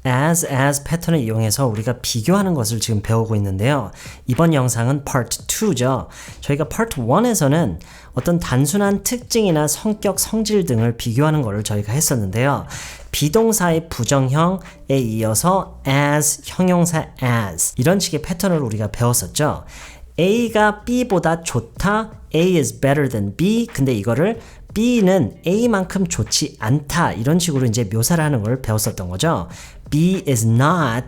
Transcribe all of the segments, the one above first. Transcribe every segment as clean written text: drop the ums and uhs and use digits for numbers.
as 패턴을 이용해서 우리가 비교하는 것을 지금 배우고 있는데요. 이번 영상은 part 2죠. 저희가 part 1에서는 어떤 단순한 특징이나 성격, 성질 등을 비교하는 것을 저희가 했었는데요. 비동사의 부정형에 이어서 as, 형용사 as 이런 식의 패턴을 우리가 배웠었죠. A가 B보다 좋다. A is better than B. 근데 이거를 B는 A만큼 좋지 않다. 이런 식으로 이제 묘사를 하는 걸 배웠었던 거죠. B is not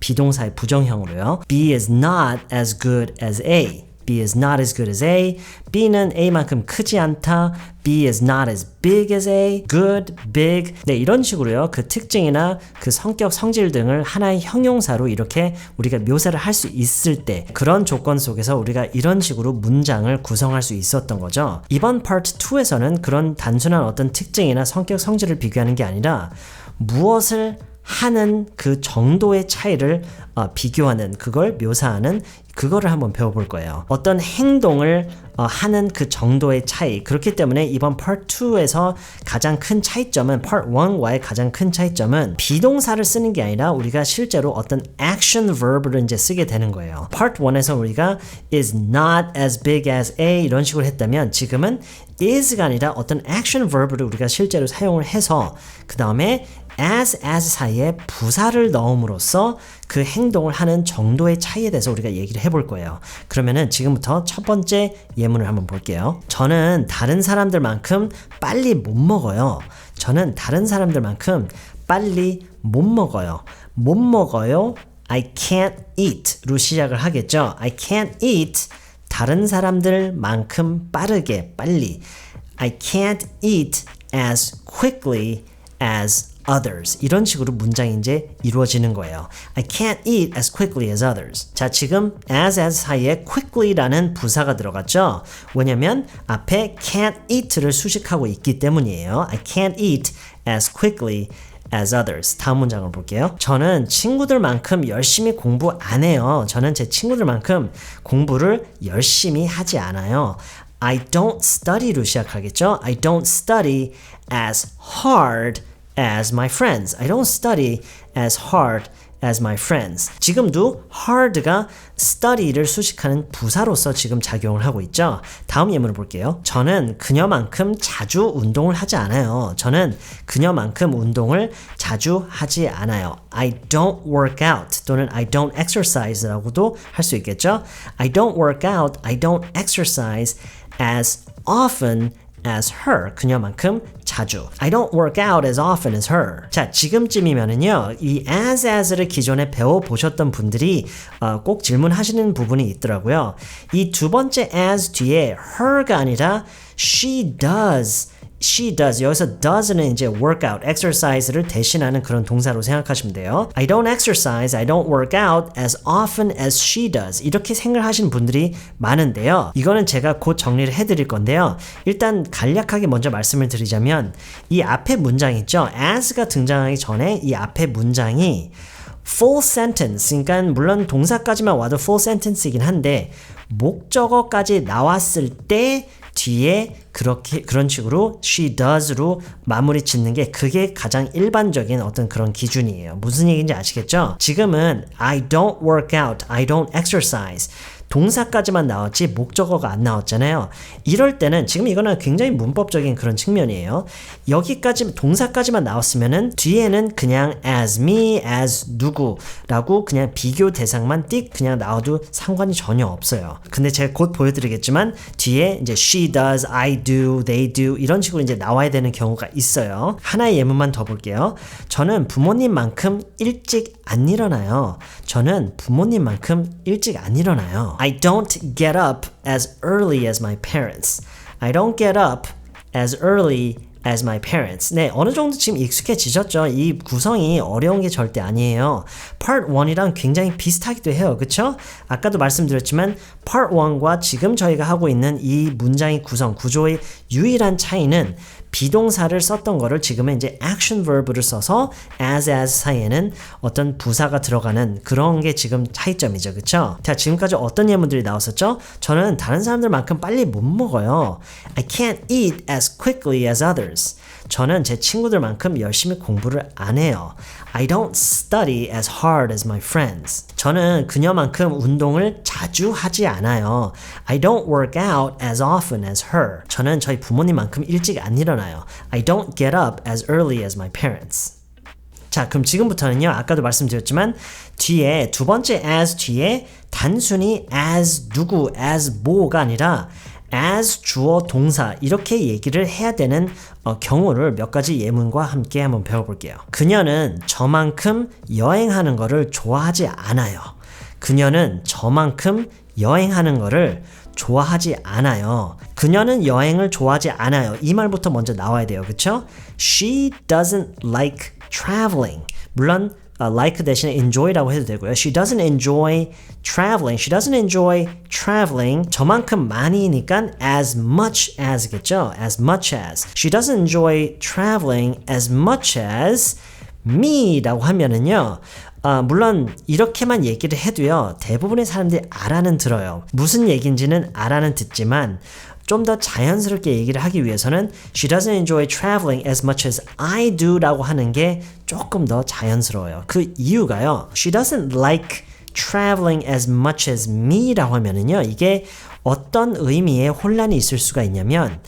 비동사의 부정형으로요. B is not as good as A. B is not as good as A. B는 A만큼 크지 않다. B is not as big as A. Good, big. 네, 이런 식으로요. 그 특징이나 그 성격, 성질 등을 하나의 형용사로 이렇게 우리가 묘사를 할 수 있을 때 그런 조건 속에서 우리가 이런 식으로 문장을 구성할 수 있었던 거죠. 이번 part 2에서는 그런 단순한 어떤 특징이나 성격, 성질을 비교하는 게 아니라 무엇을 하는 그 정도의 차이를 비교하는 그걸 묘사하는 그거를 한번 배워볼 거예요. 어떤 행동을 하는 그 정도의 차이. 그렇기 때문에 이번 part 2에서 가장 큰 차이점은 part 1과의 가장 큰 차이점은 비동사를 쓰는 게 아니라 우리가 실제로 어떤 action verb를 이제 쓰게 되는 거예요. part 1에서 우리가 is not as big as A 이런 식으로 했다면 지금은 is가 아니라 어떤 action verb를 우리가 실제로 사용을 해서 그 다음에 as 사이에 부사를 넣음으로써 그 행동을 하는 정도의 차이에 대해서 우리가 얘기를 해볼 거예요. 그러면은 지금부터 첫 번째 예문을 한번 볼게요. 저는 다른 사람들만큼 빨리 못 먹어요. 저는 다른 사람들만큼 빨리 못 먹어요. 못 먹어요. I can't eat로 시작을 하겠죠. I can't eat 다른 사람들만큼 빠르게 빨리. I can't eat as quickly as others. 이런 식으로 문장이 이제 이루어지는 거예요. I can't eat as quickly as others. 자, 지금 as 사이에 quickly라는 부사가 들어갔죠? 왜냐면 앞에 can't eat를 수식하고 있기 때문이에요. I can't eat as quickly as others. 다음 문장을 볼게요. 저는 친구들만큼 열심히 공부 안 해요. 저는 제 친구들만큼 공부를 열심히 하지 않아요. I don't study로 시작하겠죠? I don't study as hard as my friends. I don't study as hard as my friends. 지금도 hard가 study를 수식하는 부사로서 지금 작용을 하고 있죠. 다음 예문을 볼게요. 저는 그녀만큼 자주 운동을 하지 않아요. 저는 그녀만큼 운동을 자주 하지 않아요. I don't work out 또는 I don't exercise라고도 할 수 있겠죠. I don't work out, I don't exercise as often as her. 그녀만큼 자주. I don't work out as often as her. 자, 지금쯤이면은요, 이 as를 기존에 배워보셨던 분들이 꼭 질문하시는 부분이 있더라고요. 이 두 번째 as 뒤에 her가 아니라 she does. She does. 여기서 does는 이제 workout, exercise를 대신하는 그런 동사로 생각하시면 돼요. I don't exercise, I don't work out as often as she does. 이렇게 생각하시는 분들이 많은데요. 이거는 제가 곧 정리를 해드릴 건데요. 일단 간략하게 먼저 말씀을 드리자면 이 앞에 문장 있죠. as가 등장하기 전에 이 앞에 문장이 full sentence, 그러니까 물론 동사까지만 와도 full sentence이긴 한데 목적어까지 나왔을 때 뒤에 그런 식으로 she does로 마무리 짓는 게 그게 가장 일반적인 어떤 그런 기준이에요. 무슨 얘기인지 아시겠죠? 지금은 I don't work out, I don't exercise 동사까지만 나왔지 목적어가 안 나왔잖아요. 이럴 때는 지금 이거는 굉장히 문법적인 그런 측면이에요. 여기까지 동사까지만 나왔으면은 뒤에는 그냥 as me, as 누구라고 그냥 비교 대상만 띡 그냥 나와도 상관이 전혀 없어요. 근데 제가 곧 보여드리겠지만 뒤에 이제 she does, I do, they do 이런 식으로 이제 나와야 되는 경우가 있어요. 하나의 예문만 더 볼게요. 저는 부모님만큼 일찍 안 일어나요. 저는 부모님만큼 일찍 안 일어나요. I don't get up as early as my parents. I don't get up as early as my parents. 네, 어느 정도 지금 익숙해지셨죠? 이 구성이 어려운 게 절대 아니에요. Part 1이랑 굉장히 비슷하기도 해요. 그쵸? 아까도 말씀드렸지만 Part 1과 지금 저희가 하고 있는 이 문장의 구조의 유일한 차이는 비동사를 썼던 거를 지금은 이제 action verb를 써서 as 사이에는 어떤 부사가 들어가는 그런 게 지금 차이점이죠. 그쵸? 자, 지금까지 어떤 예문들이 나왔었죠? 저는 다른 사람들만큼 빨리 못 먹어요. I can't eat as quickly as others. others. 저는 제 친구들만큼 열심히 공부를 안 해요. I don't study as hard as my friends. 저는 그녀만큼 운동을 자주 하지 않아요. I don't work out as often as her. 저는 저희 부모님만큼 일찍 안 일어나요. I don't get up as early as my parents. 자, 그럼 지금부터는요, 아까도 말씀드렸지만 뒤에 두 번째 as 뒤에 단순히 as 누구, as 뭐가 아니라 as 주어 동사 이렇게 얘기를 해야 되는 경우를 몇 가지 예문과 함께 한번 배워볼게요. 그녀는 저만큼 여행하는 거를 좋아하지 않아요. 그녀는 저만큼 여행하는 거를 좋아하지 않아요. 그녀는 여행을 좋아하지 않아요. 이 말부터 먼저 나와야 돼요. 그쵸? She doesn't like traveling. 물론 like 대신에 enjoy라고 해도 되고요. She doesn't enjoy traveling. She doesn't enjoy traveling. 저만큼 많이니까 as much as겠죠? As much as. She doesn't enjoy traveling as much as me라고 하면은요. 물론 이렇게만 얘기를 해도요. 대부분의 사람들이 알아는 들어요. 무슨 얘기인지는 알아는 듣지만 좀 더 자연스럽게 얘기를 하기 위해서는 She doesn't enjoy traveling as much as I do 라고 하는 게 조금 더 자연스러워요. 그 이유가요. She doesn't like traveling as much as me 라고 하면은요. 이게 어떤 의미의 혼란이 있을 수가 있냐면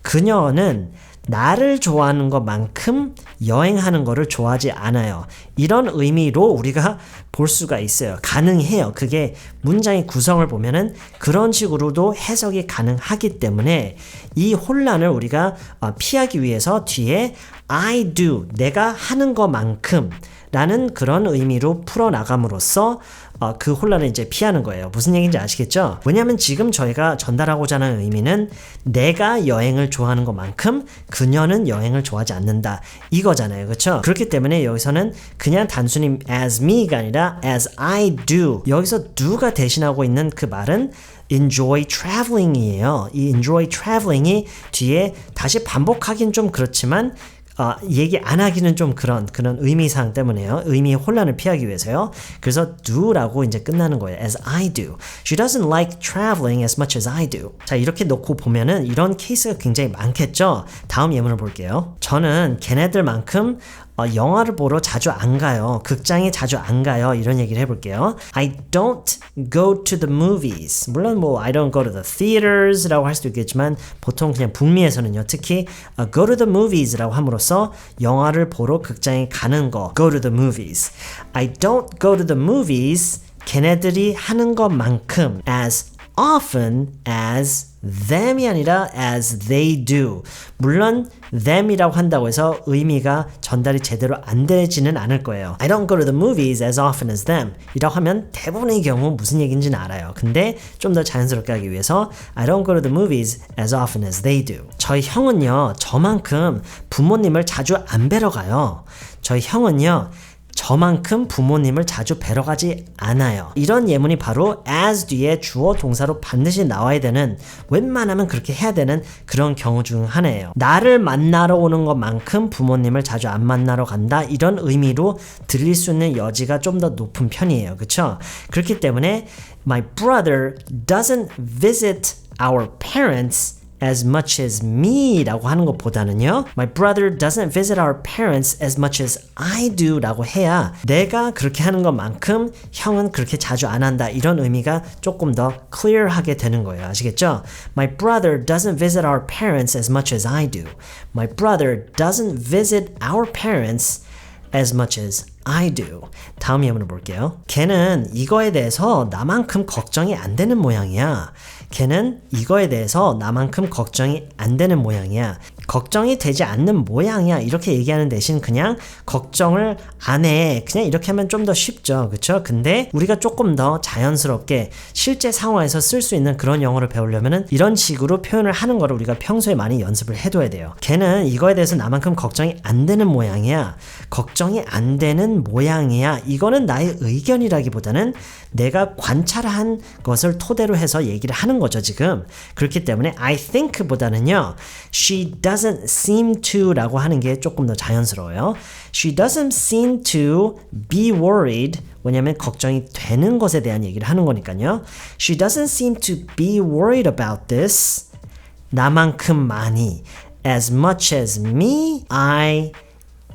그녀는 나를 좋아하는 것만큼 여행하는 거를 좋아하지 않아요. 이런 의미로 우리가 볼 수가 있어요. 가능해요. 그게 문장의 구성을 보면은 그런 식으로도 해석이 가능하기 때문에 이 혼란을 우리가 피하기 위해서 뒤에 I do, 내가 하는 것만큼 라는 그런 의미로 풀어나감으로써 그 혼란을 이제 피하는 거예요. 무슨 얘기인지 아시겠죠? 왜냐하면 지금 저희가 전달하고자 하는 의미는 내가 여행을 좋아하는 것만큼 그녀는 여행을 좋아하지 않는다. 이거잖아요. 그렇죠? 그렇기 때문에 여기서는 그냥 단순히 as me가 아니라 as I do. 여기서 do가 대신하고 있는 그 말은 enjoy traveling이에요. 이 enjoy traveling이 뒤에 다시 반복하긴 좀 그렇지만 얘기 안 하기는 좀 그런 의미상 때문에요. 의미의 혼란을 피하기 위해서요. 그래서 do라고 이제 끝나는 거예요. As I do. She doesn't like traveling as much as I do. 자, 이렇게 놓고 보면은 이런 케이스가 굉장히 많겠죠. 다음 예문을 볼게요. 저는 걔네들만큼 영화를 보러 자주 안 가요. 극장에 자주 안 가요. 이런 얘기를 해볼게요. I don't go to the movies. 물론 I don't go to the theaters 라고 할 수도 있겠지만 보통 그냥 북미에서는요. 특히 go to the movies 라고 함으로써 영화를 보러 극장에 가는 거. go to the movies. I don't go to the movies. 걔네들이 하는 것만큼 as often as them이 아니라 as they do. 물론 them이라고 한다고 해서 의미가 전달이 제대로 안 되지는 않을 거예요. I don't go to the movies as often as them 이라고 하면 대부분의 경우 무슨 얘기인지는 알아요. 근데 좀 더 자연스럽게 하기 위해서 I don't go to the movies as often as they do. 저희 형은요 저만큼 부모님을 자주 안 뵈러 가요. 저희 형은요 저만큼 부모님을 자주 뵈러 가지 않아요. 이런 예문이 바로 as 뒤에 주어 동사로 반드시 나와야 되는 웬만하면 그렇게 해야 되는 그런 경우 중 하나예요. 나를 만나러 오는 것만큼 부모님을 자주 안 만나러 간다 이런 의미로 들릴 수 있는 여지가 좀 더 높은 편이에요. 그렇죠? 그렇기 때문에 My brother doesn't visit our parents as much as me 라고 하는 것보다는요 My brother doesn't visit our parents as much as I do 라고 해야 내가 그렇게 하는 것만큼 형은 그렇게 자주 안 한다 이런 의미가 조금 더 clear하게 되는 거예요. 아시겠죠? My brother doesn't visit our parents as much as I do. My brother doesn't visit our parents as much as I do. 다음 예문을 볼게요. 걔는 이거에 대해서 나만큼 걱정이 안 되는 모양이야. 걔는 이거에 대해서 나만큼 걱정이 안 되는 모양이야. 걱정이 되지 않는 모양이야. 이렇게 얘기하는 대신 그냥 걱정을 안 해. 그냥 이렇게 하면 좀 더 쉽죠. 그쵸? 근데 우리가 조금 더 자연스럽게 실제 상황에서 쓸 수 있는 그런 영어를 배우려면은 이런 식으로 표현을 하는 거를 우리가 평소에 많이 연습을 해둬야 돼요. 걔는 이거에 대해서 나만큼 걱정이 안 되는 모양이야. 걱정이 안 되는 모양이야. 이거는 나의 의견이라기보다는 내가 관찰한 것을 토대로 해서 얘기를 하는 거죠, 지금. 그렇기 때문에 I think 보다는요, she doesn't seem to 라고 하는 게 조금 더 자연스러워요. She doesn't seem to be worried. 왜냐면 걱정이 되는 것에 대한 얘기를 하는 거니까요. She doesn't seem to be worried about this. 나만큼 많이. as much as me, I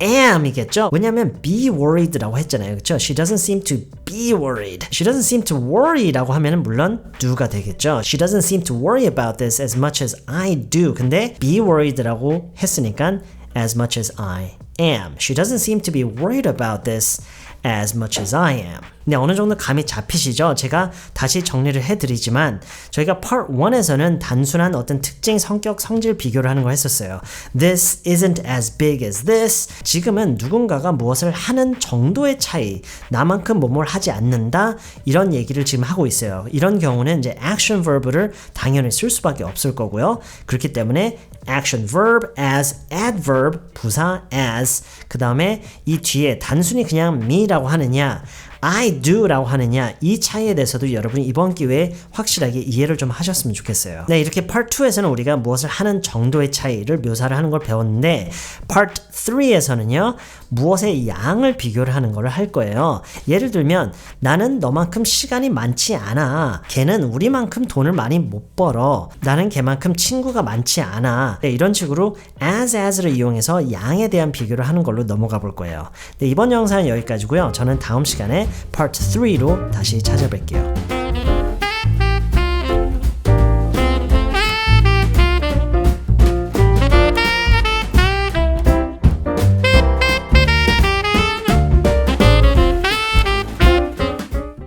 am 이겠죠? 왜냐면 be worried라고 했잖아요. 그렇죠? She doesn't seem to be worried. She doesn't seem to worry라고 하면은 물론 do가 되겠죠. She doesn't seem to worry about this as much as I do. 근데 be worried라고 했으니까 as much as I am. She doesn't seem to be worried about this as much as I am. 네, 어느 정도 감이 잡히시죠? 제가 다시 정리를 해드리지만 저희가 Part 1에서는 단순한 어떤 특징, 성격, 성질 비교를 하는 걸 했었어요. This isn't as big as this. 지금은 누군가가 무엇을 하는 정도의 차이, 나만큼 뭐뭘 하지 않는다 이런 얘기를 지금 하고 있어요. 이런 경우는 이제 action verb를 당연히 쓸 수밖에 없을 거고요. 그렇기 때문에 action verb as adverb 부사 as 그 다음에 이 뒤에 단순히 그냥 me라고 하느냐 I do 라고 하느냐 이 차이에 대해서도 여러분이 이번 기회에 확실하게 이해를 좀 하셨으면 좋겠어요. 네, 이렇게 Part 2에서는 우리가 무엇을 하는 정도의 차이를 묘사를 하는 걸 배웠는데 Part 3에서는요 무엇의 양을 비교를 하는 걸 할 거예요. 예를 들면 나는 너만큼 시간이 많지 않아. 걔는 우리만큼 돈을 많이 못 벌어. 나는 걔만큼 친구가 많지 않아. 네, 이런 식으로 as를 이용해서 양에 대한 비교를 하는 걸로 넘어가 볼 거예요. 네, 이번 영상은 여기까지고요. 저는 다음 시간에 Part 3로 다시 찾아뵐게요.